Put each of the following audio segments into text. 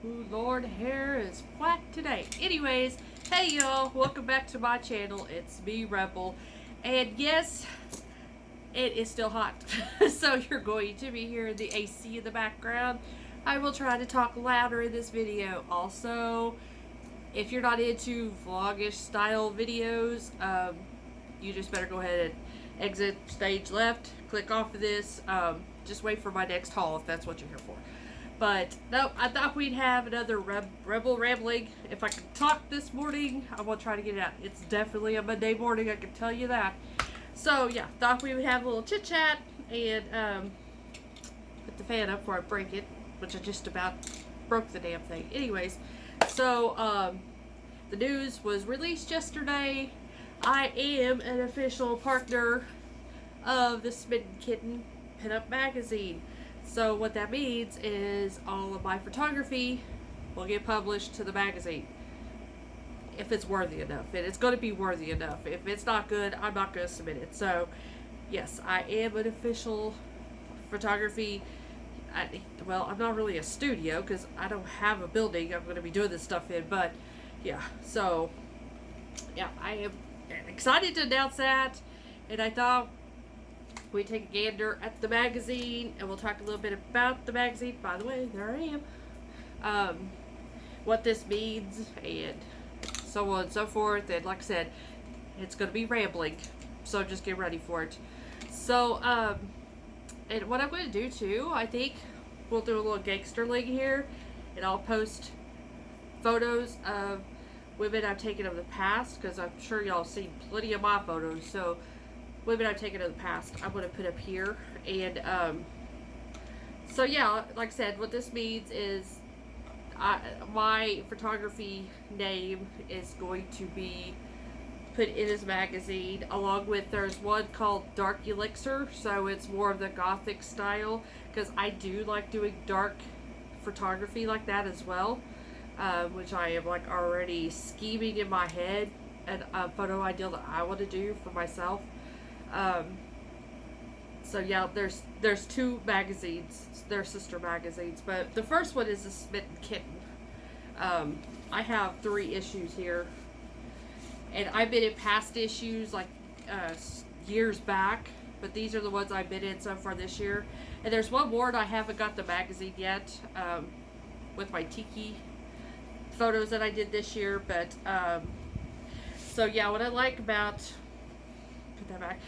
Ooh, Lord, hair is flat today. Anyways, hey y'all, welcome back to my channel. It's me, Rebel. And yes, it is still hot. So you're going to be hearing the AC in the background. I will try to talk louder in this video. Also, if you're not into vlogish style videos, you just better go ahead and exit stage left, click off of this, just wait for my next haul if that's what you're here for. But no, I thought we'd have another rebel rambling. If I could talk this morning, I will try to get it out. It's definitely a Monday morning, I can tell you that. So yeah, thought we would have a little chit chat and put the fan up before I break it, which I just about broke the damn thing. Anyways, so the news was released yesterday. I am an official partner of the Smitten Pinup magazine. So what that means is all of my photography will get published to the magazine. If it's worthy enough. And it's going to be worthy enough. If it's not good, I'm not going to submit it. So, yes, I am an official photography. Well, I'm not really a studio because I don't have a building I'm going to be doing this stuff in. But, yeah. So, yeah, I am excited to announce that. And I thought we take a gander at the magazine and we'll talk a little bit about the magazine. By the way, there I am. What this means and so on and so forth. And like I said, it's going to be rambling, so just get ready for it. So and what I'm going to do too, I think we'll do a little gangsterling here, and I'll post photos of women I've taken of the past, because I'm sure y'all have seen plenty of my photos. So women I've taken in the past, I'm going to put up here. And so yeah, like I said, what this means is my photography name is going to be put in this magazine, along with, there's one called Dark Elixir, so it's more of the gothic style, because I do like doing dark photography like that as well, which I am like already scheming in my head and a photo ideal that I want to do for myself. So yeah, there's two magazines, they're sister magazines, but the first one is the Smitten Kitten. I have 3 issues here, and I've been in past issues like years back, but these are the ones I've been in so far this year. And there's one more, and I haven't got the magazine yet, with my tiki photos that I did this year. But so yeah, what I like about, put that back,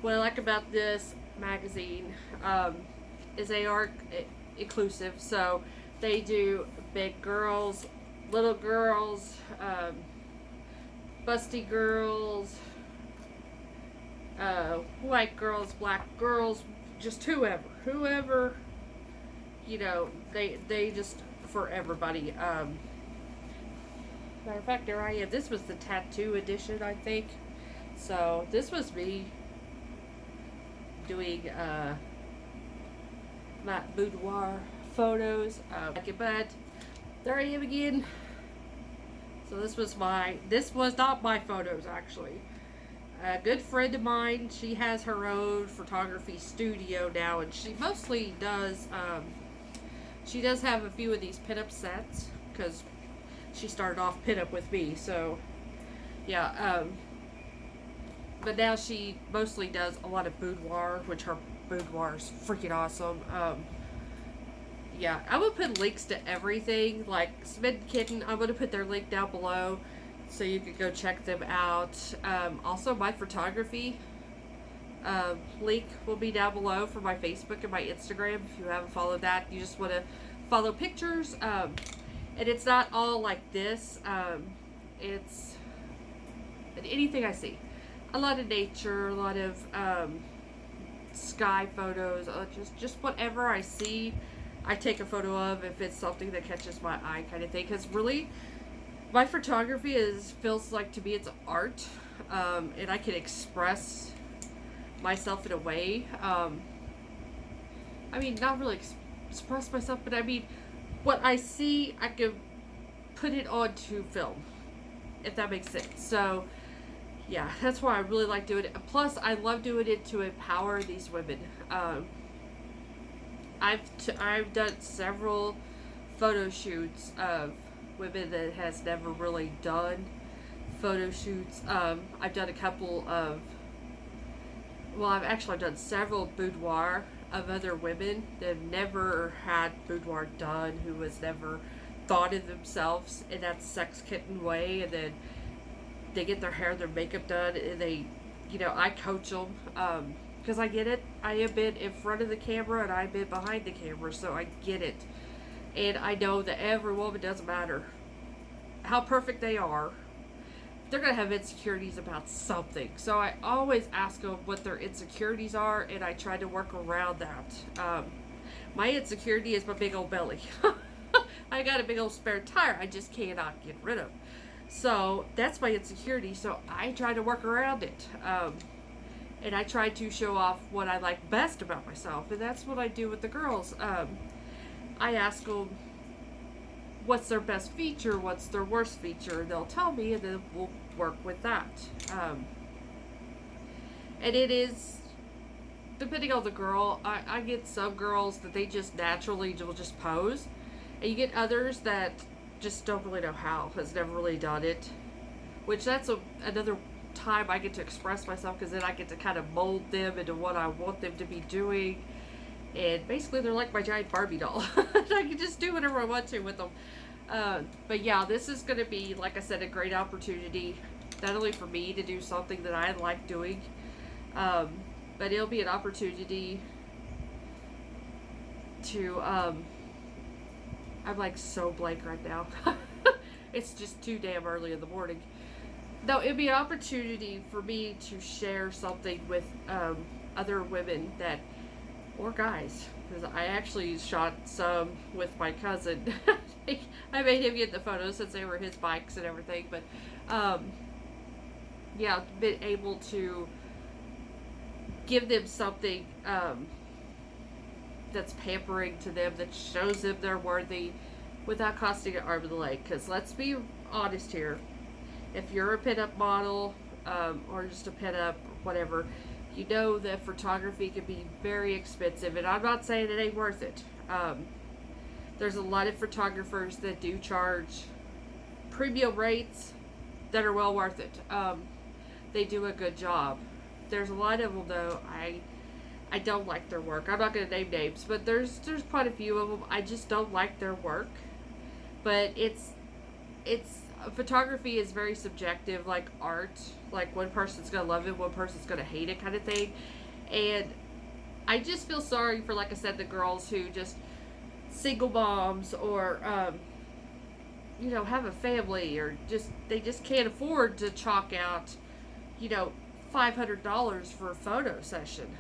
what I like about this magazine is they are inclusive. So they do big girls, little girls, busty girls, white girls, black girls, just whoever, you know, they just, for everybody. Matter of fact, there I am. This was the tattoo edition, I think. So this was me doing my boudoir photos. But there I am again. So this was not my photos, actually. A good friend of mine, she has her own photography studio now, and she mostly does, she does have a few of these pinup sets, because she started off pinup with me. So yeah, but now she mostly does a lot of boudoir, which her boudoir is freaking awesome. Yeah, I will put links to everything, like Smitten Kitten. I'm going to put their link down below so you can go check them out. Also, my photography link will be down below for my Facebook and my Instagram. If you haven't followed that, you just want to follow pictures. And it's not all like this. It's anything I see. A lot of nature, a lot of sky photos, just whatever I see, I take a photo of if it's something that catches my eye, kind of thing. Because really, my photography feels like, to me, it's art, and I can express myself in a way. I mean, not really express myself, but I mean, what I see, I can put it onto film, if that makes sense. So yeah, that's why I really like doing it. Plus, I love doing it to empower these women. I've done several photo shoots of women that has never really done photo shoots. I've done a couple of, well, I've done several boudoir of other women that have never had boudoir done, who has never thought of themselves in that sex kitten way, and then they get their hair, their makeup done, and they, I coach them, because I get it. I have been in front of the camera and I've been behind the camera, so I get it. And I know that every woman, doesn't matter how perfect they are, they're going to have insecurities about something. So I always ask them what their insecurities are, and I try to work around that. My insecurity is my big old belly. I got a big old spare tire I just cannot get rid of. So that's my insecurity, so I try to work around it. And I try to show off what I like best about myself, and that's what I do with the girls. I ask them what's their best feature, what's their worst feature, and they'll tell me, and then we'll work with that. And it is, depending on the girl, I get some girls that they just naturally will just pose, and you get others that just don't really know how, has never really done it, which that's another time I get to express myself, because then I get to kind of mold them into what I want them to be doing. And basically they're like my giant Barbie doll. I can just do whatever I want to with them. But yeah, this is going to be, like I said, a great opportunity, not only for me to do something that I like doing, but it'll be an opportunity to, I'm like so blank right now. It's just too damn early in the morning. No, it'd be an opportunity for me to share something with other women that, or guys, because I actually shot some with my cousin. I made him get the photos since they were his bikes and everything, but yeah, been able to give them something that's pampering to them, that shows them they're worthy, without costing an arm and a leg. Because let's be honest here, if you're a pinup model, or just a pinup, whatever, you know that photography can be very expensive, and I'm not saying it ain't worth it. There's a lot of photographers that do charge premium rates that are well worth it. They do a good job. There's a lot of them, though, I don't like their work. I'm not going to name names, but there's quite a few of them. I just don't like their work. But it's photography is very subjective, like art. Like, one person's gonna love it, one person's gonna hate it, kind of thing. And I just feel sorry for, like I said, the girls who just single moms, or have a family, or they just can't afford to chalk out $500 for a photo session.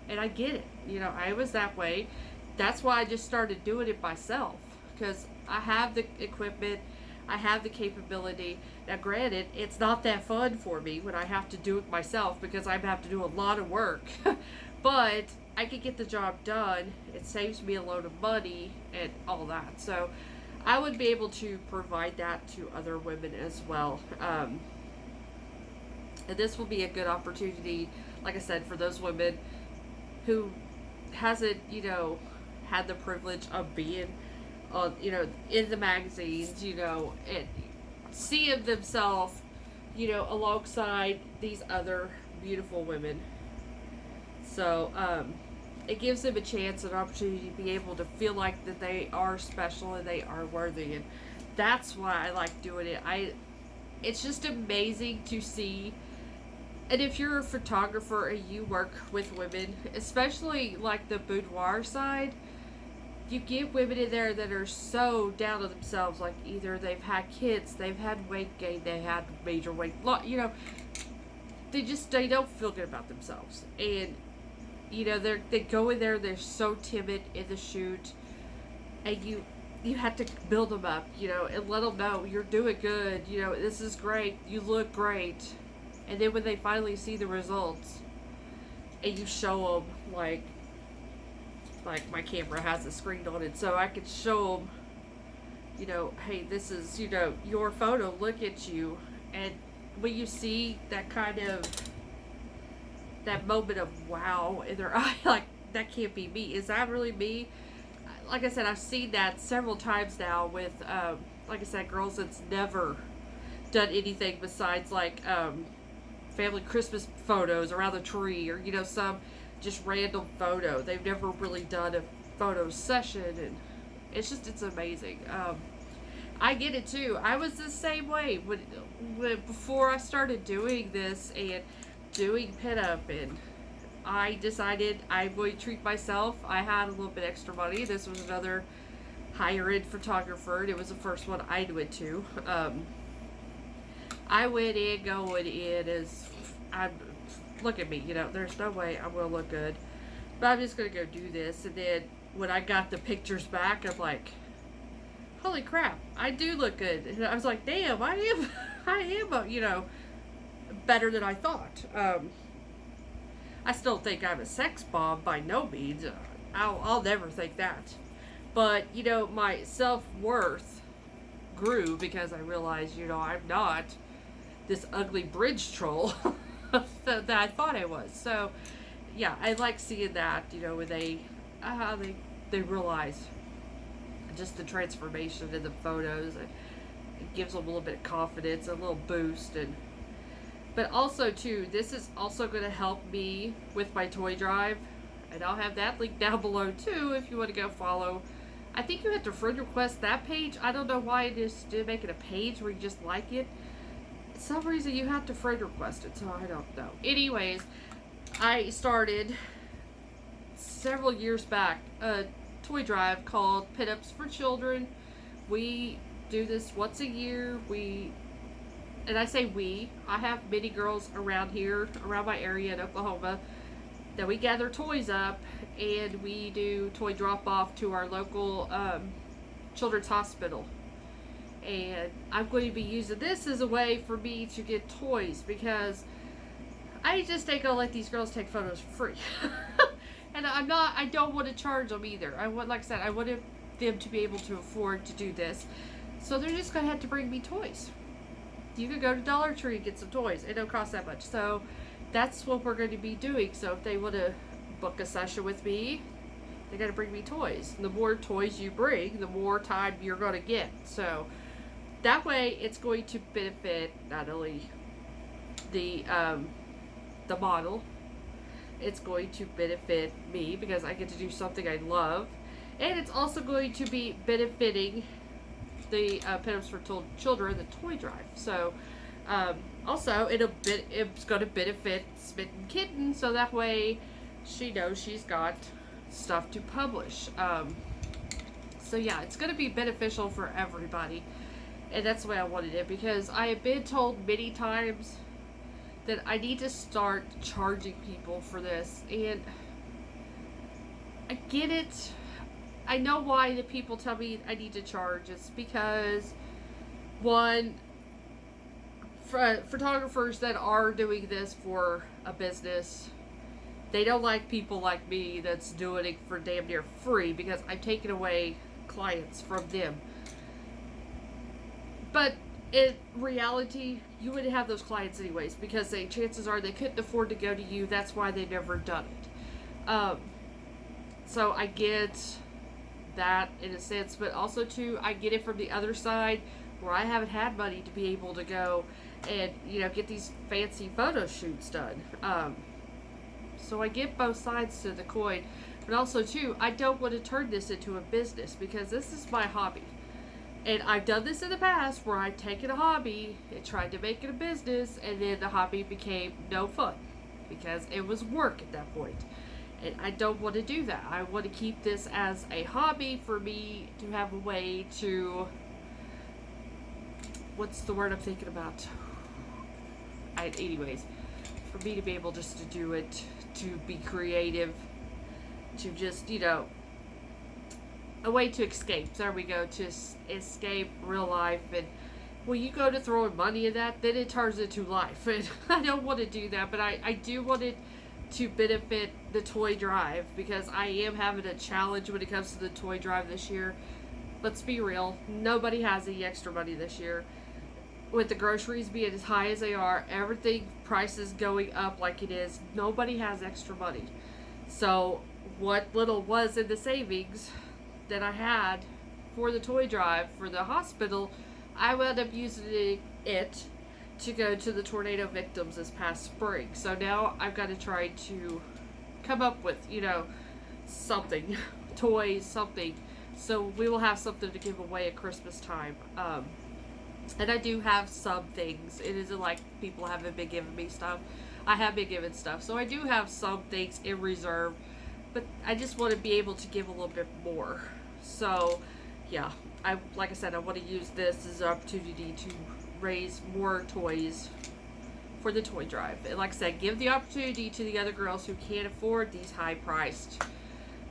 And I get it. I was that way. That's why I just started doing it myself, because I have the equipment, I have the capability. Now, granted, it's not that fun for me when I have to do it myself, because I have to do a lot of work. But I can get the job done. It saves me a load of money and all that. So I would be able to provide that to other women as well. And this will be a good opportunity, like I said, for those women who hasn't, had the privilege of being on, in the magazines, and seeing themselves, alongside these other beautiful women. So, it gives them a chance, an opportunity to be able to feel like that they are special and they are worthy. And that's why I like doing it. It's just amazing to see. And if you're a photographer and you work with women, especially like the boudoir side, you get women in there that are so down on themselves, like either they've had kids, they've had weight gain, they had major weight loss, they don't feel good about themselves. And, they go in there, they're so timid in the shoot, and you have to build them up, and let them know you're doing good, this is great, you look great. And then when they finally see the results, and you show them, like my camera has a screen on it, so I could show them, hey, this is, your photo, look at you. And when you see that kind of, that moment of wow in their eye, like, that can't be me. Is that really me? like I said, I've seen that several times now with, like I said, girls that's never done anything besides like family Christmas photos around the tree, or some just random photo. They've never really done a photo session, and it's amazing. I get it too. I was the same way when before I started doing this and doing pinup, and I decided I'm going to treat myself. I had a little bit extra money. This was another higher end photographer, and it was the first one I went to. I went in going in as look at me, there's no way I'm going to look good, but I'm just going to go do this. And then when I got the pictures back, I'm like, holy crap, I do look good. And I was like, damn, I am, better than I thought. I still think I'm a sex bomb by no means. I'll never think that. But, my self-worth grew because I realized, I'm not this ugly bridge troll that I thought I was. So, yeah, I like seeing that, when they realize just the transformation in the photos. It gives them a little bit of confidence, a little boost. But also, too, this is also going to help me with my toy drive. And I'll have that link down below, too, if you want to go follow. I think you have to friend request that page. I don't know why it is to make it a page where you just like it. For some reason, you have to friend request it, so I don't know. Anyways, I started several years back a toy drive called Pinups for Children. We do this once a year. And I say we, I have many girls around here, around my area in Oklahoma, that we gather toys up and we do toy drop off to our local children's hospital. And I'm going to be using this as a way for me to get toys, because I just ain't gonna let these girls take photos for free. And I don't want to charge them either. Like I said, I want them to be able to afford to do this. So they're just gonna have to bring me toys. You could go to Dollar Tree and get some toys. It don't cost that much. So that's what we're going to be doing. So if they want to book a session with me, they got to bring me toys. The more toys you bring, the more time you're going to get. So that way, it's going to benefit not only the model, it's going to benefit me because I get to do something I love, and it's also going to be benefiting the Pinups for Children, the toy drive. So also it's going to benefit Smitten Kitten, so that way she knows she's got stuff to publish. So yeah, it's going to be beneficial for everybody, and that's the way I wanted it, because I have been told many times that I need to start charging people for this, and I get it. I know why the people tell me I need to charge. It's because, one, photographers that are doing this for a business, they don't like people like me that's doing it for damn near free, because I'm taking away clients from them. But in reality, you wouldn't have those clients anyways, because chances are they couldn't afford to go to you. That's why they've never done it. So I get that in a sense, but also too, I get it from the other side where I haven't had money to be able to go and get these fancy photo shoots done. So I get both sides to the coin, but also too, I don't want to turn this into a business, because this is my hobby, and I've done this in the past where I've taken a hobby and tried to make it a business, and then the hobby became no fun because it was work at that point. And I don't want to do that. I want to keep this as a hobby for me to have a way to, what's the word I'm thinking about? Anyways, for me to be able just to do it, to be creative, to just, a way to escape. There we go, to escape real life. And when you go to throwing money in that, then it turns into life. And I don't want to do that, but I do want it to benefit the toy drive, because I am having a challenge when it comes to the toy drive this year. Let's be real, nobody has any extra money this year. With the groceries being as high as they are, everything prices going up like it is, nobody has extra money. So what little was in the savings, that I had for the toy drive for the hospital, I wound up using it to go to the tornado victims this past spring. So now I've got to try to come up with, something, toys, something. So we will have something to give away at Christmas time. And I do have some things. It isn't like people haven't been giving me stuff. I have been given stuff. So I do have some things in reserve. But I just want to be able to give a little bit more. So, yeah. Like I said, I want to use this as an opportunity to raise more toys for the toy drive. And like I said, give the opportunity to the other girls who can't afford these high-priced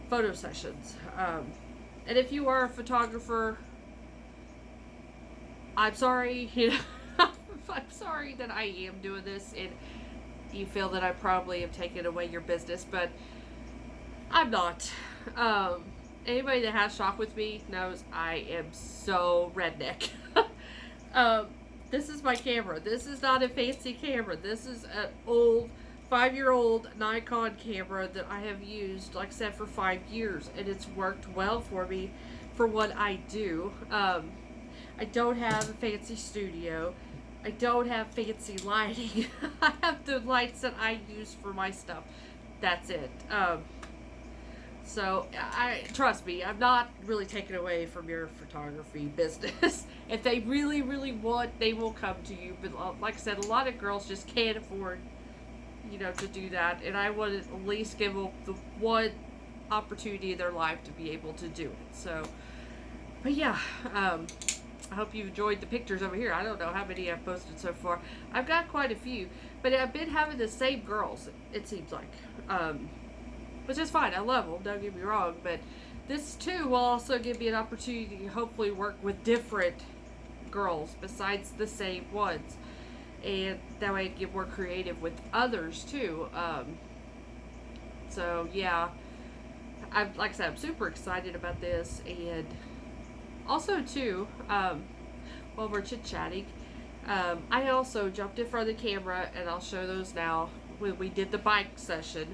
photo sessions. And if you are a photographer, I'm sorry, I'm sorry that I am doing this, and you feel that I probably have taken away your business, but I'm not. Anybody that has shop with me knows I am so redneck. This is my camera. This is not a fancy camera. This is an old 5-year-old Nikon camera that I have used, like I said, for 5 years, and it's worked well for me for what I do. I don't have a fancy studio. I don't have fancy lighting. I have the lights that I use for my stuff. That's it. So, trust me, I'm not really taking away from your photography business. If they really, really want, they will come to you. But like I said, a lot of girls just can't afford, to do that. And I want to at least give them the one opportunity in their life to be able to do it. So, but yeah, I hope you enjoyed the pictures over here. I don't know how many I've posted so far. I've got quite a few. But I've been having the same girls, it seems like. Which is fine. I love them. Don't get me wrong. But this, too, will also give me an opportunity to hopefully work with different girls besides the same ones. And that way I can get more creative with others, too. So, yeah. Like I said, I'm super excited about this. And also, too, while we're chit-chatting, I also jumped in front of the camera, and I'll show those now, when we did the bike session.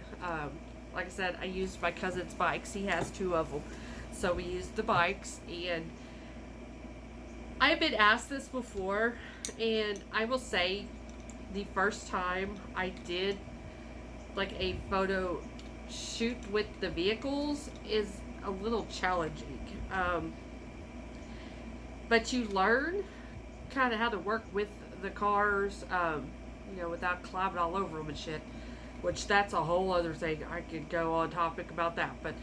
Like I said, I used my cousin's bikes. He has 2 of them. So we used the bikes, and I've been asked this before, and I will say the first time I did like a photo shoot with the vehicles is a little challenging. But you learn kind of how to work with the cars, without climbing all over them and shit. Which that's a whole other thing. I could go on topic about that. But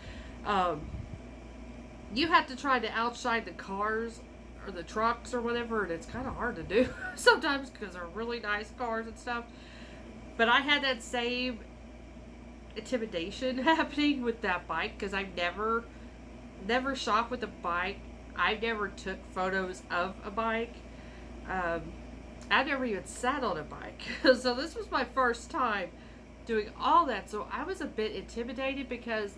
you have to try to outshine the cars or the trucks or whatever. And it's kind of hard to do sometimes because they're really nice cars and stuff. But I had that same intimidation happening with that bike because I've never shot with a bike. I never took photos of a bike. I never even sat on a bike. So this was my first time doing all that, so I was a bit intimidated because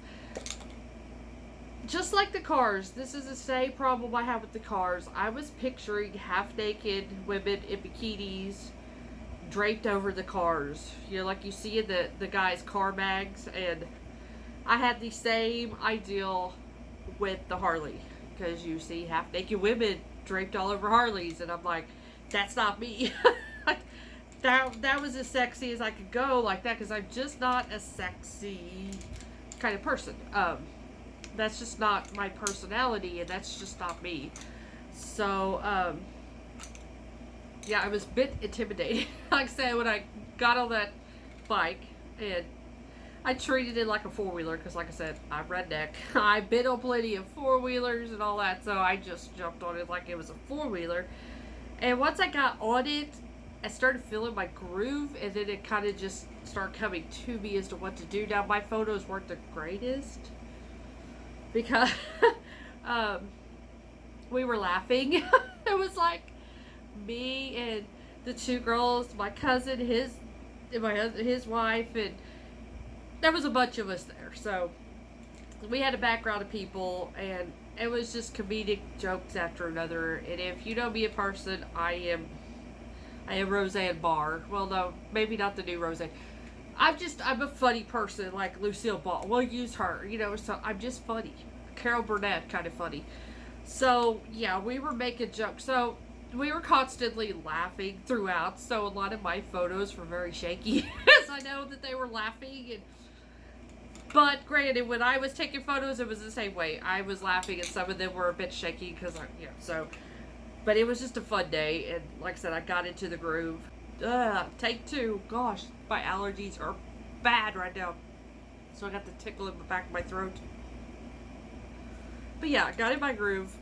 just like the cars, this is the same problem I have with the cars. I was picturing half-naked women in bikinis draped over the cars, like you see in the guys' car mags, and I had the same ideal with the Harley, because you see half-naked women draped all over Harleys, and I'm like, that's not me. That was as sexy as I could go like that, because I'm just not a sexy kind of person. That's just not my personality, and that's just not me. So, yeah, I was a bit intimidated. Like I said, when I got on that bike, and I treated it like a four-wheeler, because like I said, I'm redneck. I've been on plenty of four-wheelers and all that, so I just jumped on it like it was a four-wheeler. And once I got on it, I started feeling my groove, and then it kind of just started coming to me as to what to do. Now, my photos weren't the greatest, because we were laughing. It was like me and the 2 girls, my cousin, his wife, and there was a bunch of us there. So we had a background of people, and it was just comedic jokes after another. And if you know me in person, I am Roseanne Barr. Well, no, maybe not the new Roseanne. I'm a funny person, like Lucille Ball. We'll use her, so I'm just funny. Carol Burnett kind of funny. So yeah, we were making jokes. So we were constantly laughing throughout. So a lot of my photos were very shaky, as I know that they were laughing. But granted, when I was taking photos, it was the same way. I was laughing, and some of them were a bit shaky because so. But it was just a fun day, and like I said, I got into the groove. Take two. Gosh, my allergies are bad right now. So I got the tickle in the back of my throat. But yeah, I got in my groove.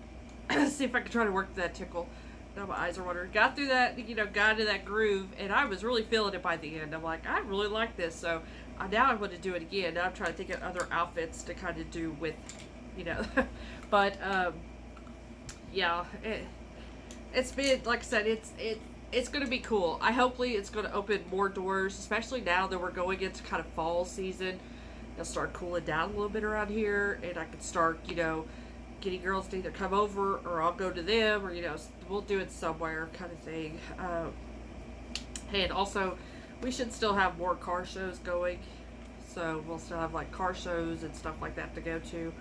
See if I can try to work that tickle. Now my eyes are watering. Got through that, got into that groove, and I was really feeling it by the end. I'm like, I really like this. So now I want to do it again. Now I'm trying to think of other outfits to kind of do with, but yeah, it's been, like I said, it's going to be cool. Hopefully it's going to open more doors, especially now that we're going into kind of fall season. It'll start cooling down a little bit around here, and I can start, getting girls to either come over, or I'll go to them, or, we'll do it somewhere kind of thing. And also, we should still have more car shows going. So we'll still have like car shows and stuff like that to go to.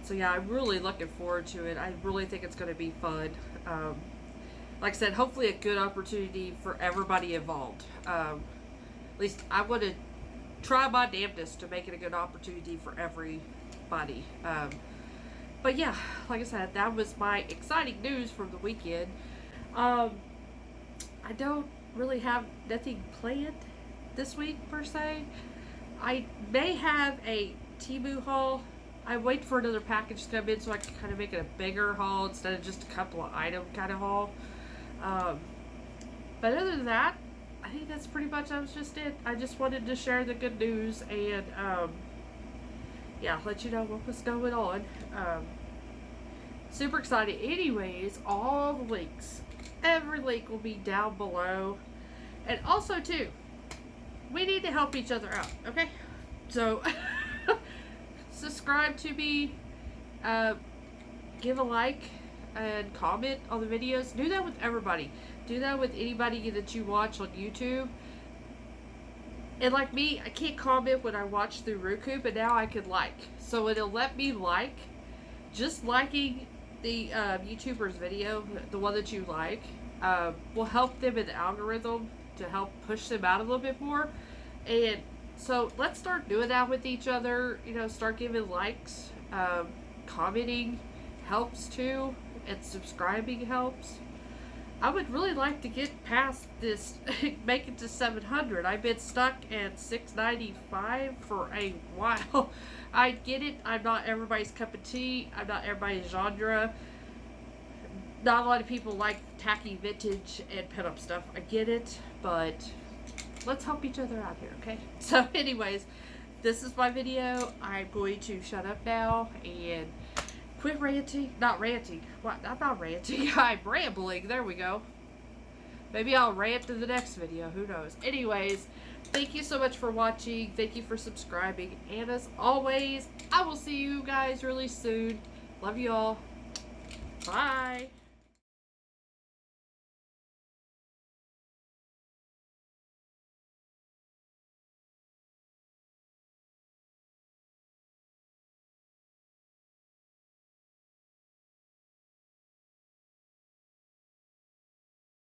So yeah, I'm really looking forward to it. I really think it's going to be fun. Like I said, hopefully a good opportunity for everybody involved. At least I want to try my damnedest to make it a good opportunity for everybody. But yeah, like I said, that was my exciting news from the weekend. I don't really have nothing planned this week per se. I may have a Temu haul. I wait for another package to come in so I can kind of make it a bigger haul instead of just a couple of item kind of haul. But other than that, I think that's pretty much just it. I just wanted to share the good news and yeah, let you know what was going on. Super excited. Anyways, all the links, every link will be down below. And also too, we need to help each other out, okay? So subscribe to me, give a like and comment on the videos. Do that with everybody. Do that with anybody that you watch on YouTube. And like me, I can't comment when I watch through Roku, but now I can like. So it'll let me like. Just liking the YouTuber's video, the one that you like, will help them in the algorithm to help push them out a little bit more. And so let's start doing that with each other. Start giving likes. Commenting helps too, and subscribing helps. I would really like to get past this, make it to 700. I've been stuck at 695 for a while. I get it. I'm not everybody's cup of tea. I'm not everybody's genre. Not a lot of people like tacky vintage and pinup stuff. I get it, but let's help each other out here, okay? So anyways, this is my video. I'm going to shut up now and quit ranting. Not ranting. What? I'm not ranting. I'm rambling. There we go. Maybe I'll rant in the next video. Who knows? Anyways, thank you so much for watching. Thank you for subscribing. And as always, I will see you guys really soon. Love you all. Bye.